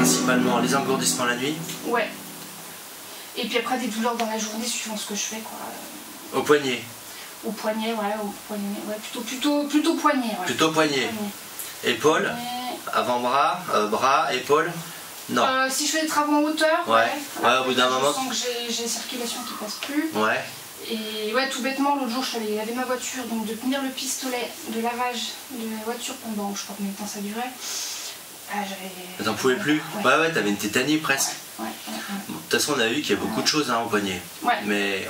principalement les engourdissements la nuit. Ouais. Et puis après des douleurs dans la journée suivant ce que je fais quoi. Au poignet. Au poignet, ouais, plutôt poignet. Ouais. Plutôt poignet. Épaule, avant-bras, bras, épaule. Non. Si je fais des travaux en hauteur, ouais, au bout d'un moment. Je sens que j'ai circulation qui passe plus. Ouais. Et ouais, tout bêtement, l'autre jour, je suis allée laver ma voiture, donc de tenir le pistolet de lavage de la voiture pendant, je sais pas combien de temps ça durait. T'en pouvais plus? Ouais, t'avais une tétanie presque. Ouais. De toute façon, on a vu qu'il y a beaucoup de choses au poignet. Ouais. Mais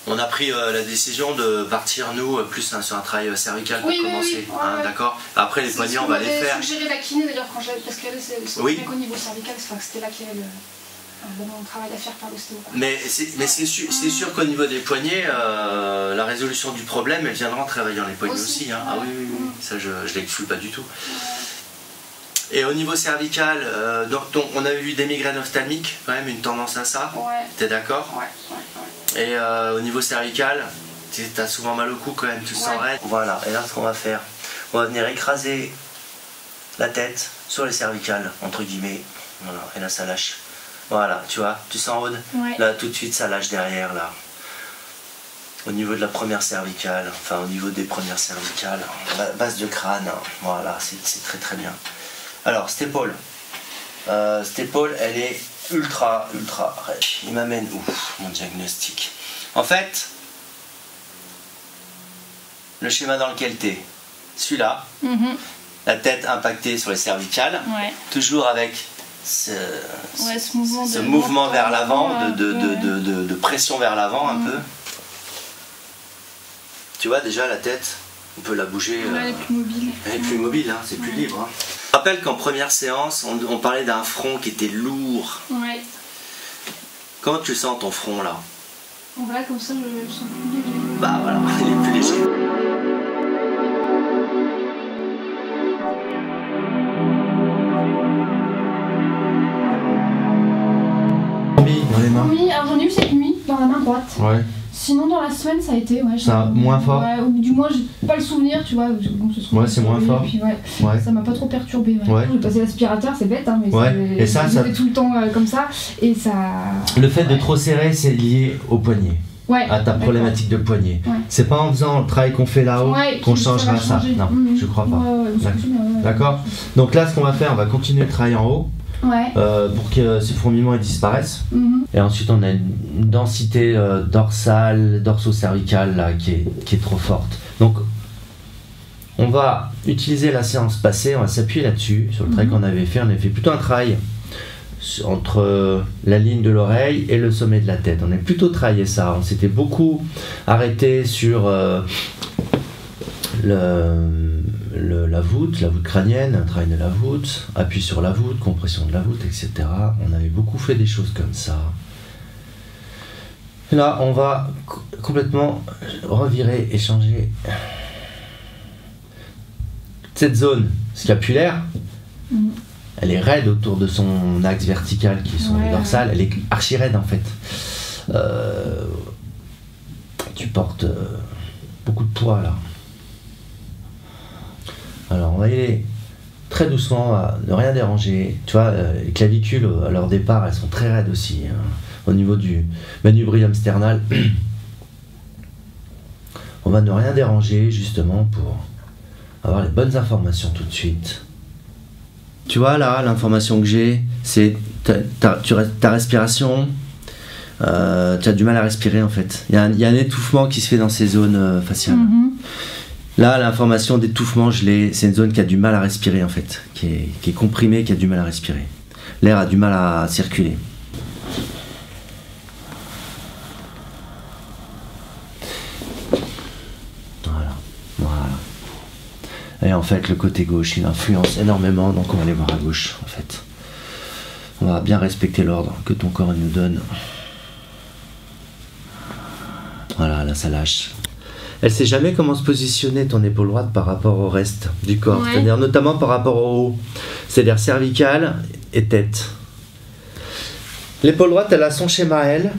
on a pris la décision de partir, nous, plus sur un travail cervical pour commencer. D'accord. Après, les poignets, on va les faire. J'ai suggéré la kiné d'ailleurs, parce qu'elle c'est qu'au niveau cervical, c'était là qu'il y avait un bon travail à faire par l'ostéo. Mais c'est sûr qu'au niveau des poignets, la résolution du problème, elle viendra en travaillant les poignets aussi. Hein. Ah oui, ça je ne l'exclus pas du tout. Et au niveau cervical, donc, on a eu des migraines ophtalmiques, quand même, une tendance à ça. Ouais. T'es d'accord? Ouais. Et au niveau cervical, t'as souvent mal au cou quand même, tu sens raide. Voilà, et là ce qu'on va faire, on va venir écraser la tête sur les cervicales, entre guillemets. Voilà, et là ça lâche. Voilà, tu vois, tu sens Aude? Là tout de suite ça lâche derrière, là. Au niveau de la première cervicale, enfin au niveau des premières cervicales, base de crâne, voilà, c'est très très bien. Alors, cette épaule, elle est ultra raide. Il m'amène où mon diagnostic? En fait, le schéma dans lequel tu es, celui-là, la tête impactée sur les cervicales, toujours avec ce mouvement vers l'avant, de pression vers l'avant un peu. Tu vois déjà la tête, on peut la bouger. Elle est plus mobile. Elle est plus mobile, hein, c'est plus libre. Hein. Je rappelle qu'en première séance, on parlait d'un front qui était lourd. Ouais. Comment tu sens ton front là? Voilà, comme ça je le sens plus léger. Bah voilà, il est plus léger. Dans les mains. Oui, alors j'en ai eu cette nuit dans la main droite. Ouais. Sinon dans la semaine ça a été ça moins fort. Ouais, ou du moins j'ai pas le souvenir, tu vois. Bon, c'est moins fort. Puis, ça m'a pas trop perturbé. J'ai passé l'aspirateur, c'est bête, hein, mais et ça tout le temps comme ça et ça. Le fait de trop serrer, c'est lié au poignet. À ta problématique de poignet. C'est pas en faisant le travail qu'on fait là-haut qu'on changera ça. Non, je crois pas. D'accord. Donc là, ce qu'on va faire, on va continuer le travail en haut. Pour que ces fourmillements disparaissent. Et ensuite on a une densité dorsale, dorso-cervicale là, qui est trop forte. Donc on va utiliser la séance passée, on va s'appuyer là-dessus, sur le travail qu'on avait fait. On avait fait plutôt un travail entre la ligne de l'oreille et le sommet de la tête. On a plutôt travaillé ça. On s'était beaucoup arrêté sur la voûte crânienne, un travail de la voûte, appui sur la voûte, compression de la voûte, etc. On avait beaucoup fait des choses comme ça. Et là, on va complètement revirer et changer cette zone scapulaire. Elle est raide autour de son axe vertical qui est son dorsal. Elle est archi raide en fait. Tu portes beaucoup de poids là. Alors on va y aller très doucement, à ne rien déranger. Tu vois, les clavicules à leur départ, elles sont très raides aussi. Hein. Au niveau du manubrium sternal, on va ne rien déranger justement pour avoir les bonnes informations tout de suite. Tu vois là, l'information que j'ai, c'est ta respiration. Tu as du mal à respirer en fait. Il y a un étouffement qui se fait dans ces zones faciales. Là, l'information d'étouffement, c'est une zone qui a du mal à respirer en fait, qui est comprimée, qui a du mal à respirer. L'air a du mal à circuler. Voilà. Et en fait, le côté gauche, il influence énormément, donc on va aller voir à gauche en fait. On va bien respecter l'ordre que ton corps nous donne. Voilà, là ça lâche. Elle sait jamais comment se positionner ton épaule droite par rapport au reste du corps, c'est-à-dire notamment par rapport au haut, c'est-à-dire cervicale et tête. L'épaule droite, elle a son schéma elle,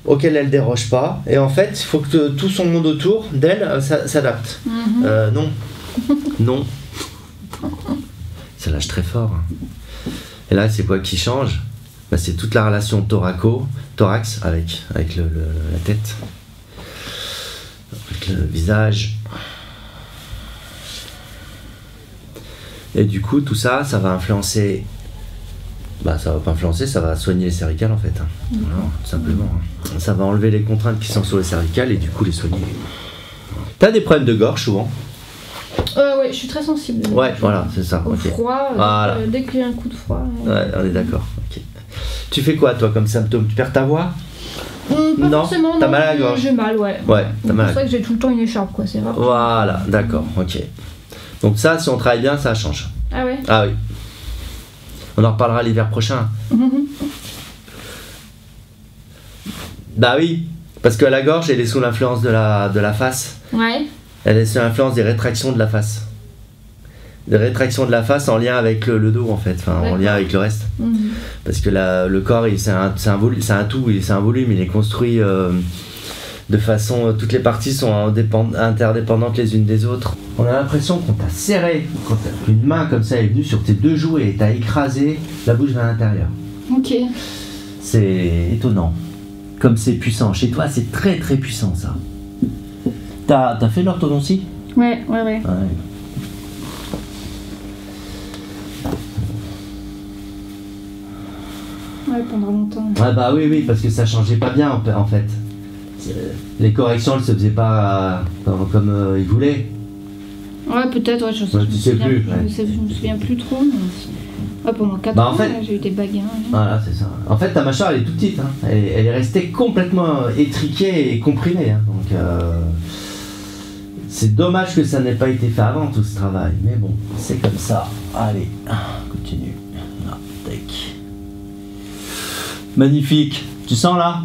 auquel elle déroge pas, et en fait, il faut que tout son monde autour d'elle s'adapte. Non, non, ça lâche très fort. Et là, c'est quoi qui change? Bah, c'est toute la relation thorax avec la tête, avec le visage. Et du coup, tout ça, ça va influencer. Bah, ça va pas influencer, ça va soigner les cervicales en fait. Hein. Voilà, tout simplement. Hein. Ça va enlever les contraintes qui sont sur les cervicales et du coup les soigner. T'as des problèmes de gorge souvent? Ouais, je suis très sensible. Ouais, voilà, c'est ça. Au okay. froid, voilà. Dès qu'il y a un coup de froid. Ouais, on est d'accord. Okay. Tu fais quoi toi comme symptôme? Tu perds ta voix? Pas non, forcément. T'as mal à la gorge? J'ai mal, ouais. Ouais, t'as mal. C'est pour ça que j'ai tout le temps une écharpe, quoi. C'est rare. Voilà, d'accord, ok. Donc ça, si on travaille bien, ça change. Ah ouais? Ah oui. On en reparlera l'hiver prochain. Bah oui, parce que la gorge, elle est sous l'influence de la face. Ouais. Elle est sous l'influence des rétractions de la face. Des rétractions de la face en lien avec le dos en fait, enfin, en lien avec le reste. Parce que le corps, c'est un tout, c'est un volume, il est construit de façon... toutes les parties sont interdépendantes les unes des autres. On a l'impression qu'on t'a serré, qu'une main comme ça est venue sur tes deux joues et t'a écrasé la bouche vers l'intérieur. Ok. C'est étonnant. Comme c'est puissant. Chez toi, c'est très très puissant ça. T'as fait l'orthodontie? Ouais. Ouais, pendant longtemps. Ah bah oui, parce que ça changeait pas bien en fait. Les corrections, elles se faisaient pas comme ils voulaient. Ouais, peut-être, je sais plus. Je me souviens plus trop. Mais... pendant 4 ans, j'ai eu des bagarres. Voilà, c'est ça. En fait, ta mâchoire, elle est toute petite. Hein. Elle est restée complètement étriquée et comprimée. Hein. Donc, c'est dommage que ça n'ait pas été fait avant, tout ce travail. Mais bon, c'est comme ça. Allez, continue. Là, tac. Magnifique. Tu sens là?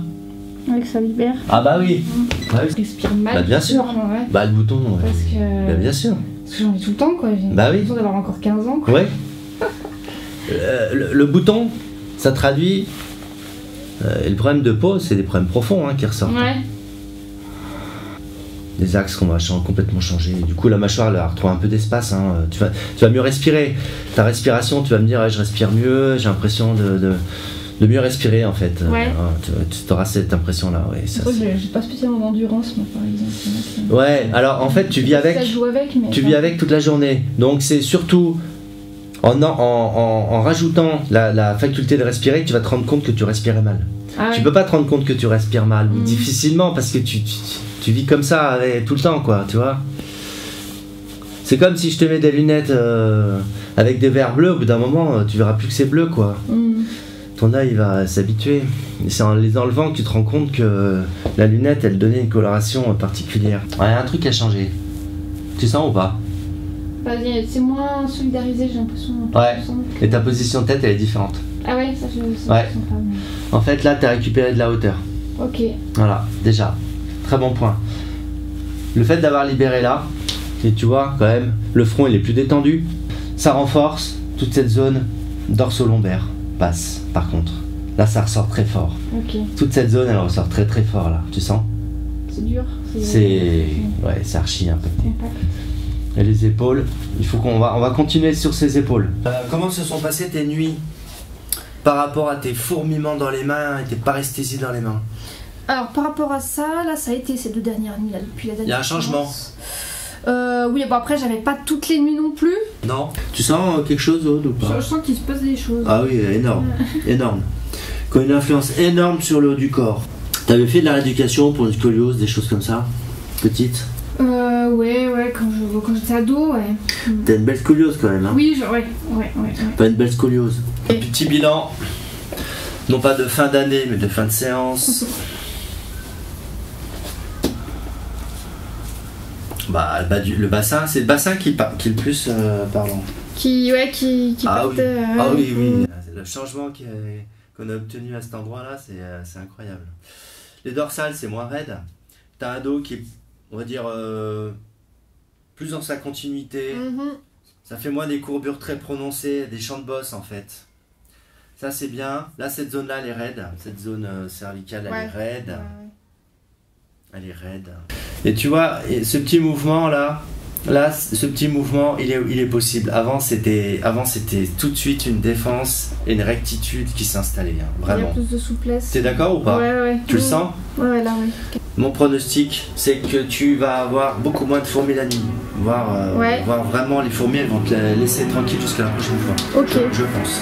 Ouais, que ça libère. Ah bah oui. Bah oui. Je respire mal. Bah bien sûr. Ouais. Bah le bouton. Parce que... Bah, bien sûr. Parce que j'en ai tout le temps quoi. J'ai l'impression d'avoir encore 15 ans quoi. Ouais. Le bouton, ça traduit. Et le problème de peau, c'est des problèmes profonds qui ressortent. Ouais. Des axes qu'on va complètement changer. Du coup, la mâchoire, elle va retrouver un peu d'espace. Hein. Tu vas mieux respirer. Ta respiration, tu vas me dire, je respire mieux, j'ai l'impression de mieux respirer en fait. Ouais. Tu auras cette impression-là. Ouais, j'ai pas spécialement d'endurance, moi, par exemple. Ouais, alors en fait, tu vis avec. Ça joue avec, mais tu vis avec toute la journée. Donc, c'est surtout en rajoutant la faculté de respirer que tu vas te rendre compte que tu respirais mal. Ah ouais. Tu peux pas te rendre compte que tu respires mal, ou difficilement, parce que tu vis comme ça tout le temps, quoi, tu vois. C'est comme si je te mets des lunettes avec des verres bleus, au bout d'un moment, tu verras plus que c'est bleu, quoi. Ton œil va s'habituer. Et c'est en les enlevant que tu te rends compte que la lunette, elle donnait une coloration particulière. Ouais, un truc a changé. Tu sens ou pas? C'est moins solidarisé, j'ai l'impression. Ouais. Et ta position de tête, elle est différente. Ah ouais, ça je sens ouais. Pas. Mais... En fait, là, t'as récupéré de la hauteur. Ok. Voilà, déjà. Très bon point. Le fait d'avoir libéré là, et tu vois, quand même, le front, il est plus détendu. Ça renforce toute cette zone dorso-lombaire. Passe, par contre. Là, ça ressort très fort. Ok. Toute cette zone, elle ressort très très fort, là. Tu sens? C'est dur. Ouais, c'est archi impacté. Et les épaules, il faut qu'on va continuer sur ces épaules. Comment se sont passées tes nuits par rapport à tes fourmillements dans les mains et tes paresthésies dans les mains? Alors par rapport à ça, là ça a été ces 2 dernières nuits là, depuis la dernière. Il y a un changement. Oui, bon après j'avais pas toutes les nuits non plus. Non. Tu sens quelque chose ou pas? Je sens qu'il se passe des choses. Ah oui, énorme, énorme. Qui a une influence énorme sur le haut du corps. T'avais fait de la rééducation pour une scoliose, des choses comme ça, petite? Ouais, quand j'étais ado, ouais. T'as une belle scoliose quand même, hein? Oui, ouais. Pas une belle scoliose. Petit bilan, non pas de fin d'année, mais de fin de séance. Bah, le bassin, c'est le bassin qui est le plus parlant. Qui ah partait, oui. Ah oui. Le changement qu'on a obtenu à cet endroit-là, c'est incroyable. Les dorsales, c'est moins raide. T'as un dos qui est, on va dire, plus dans sa continuité. Ça fait moins des courbures très prononcées, des champs de bosse en fait. Ça c'est bien. Là, cette zone-là, elle est raide. Cette zone cervicale, elle est raide. Elle est raide. Et tu vois, ce petit mouvement là, Là, ce petit mouvement, il est possible. Avant, c'était tout de suite une défense et une rectitude qui s'installait, hein, vraiment. Il y a plus de souplesse. T'es d'accord ou pas? Ouais. Tu le sens? Ouais, là, oui. Mon pronostic, c'est que tu vas avoir beaucoup moins de fourmis la nuit. Voir vraiment les fourmis, elles vont te laisser tranquille jusqu'à la prochaine fois. Ok. Je pense.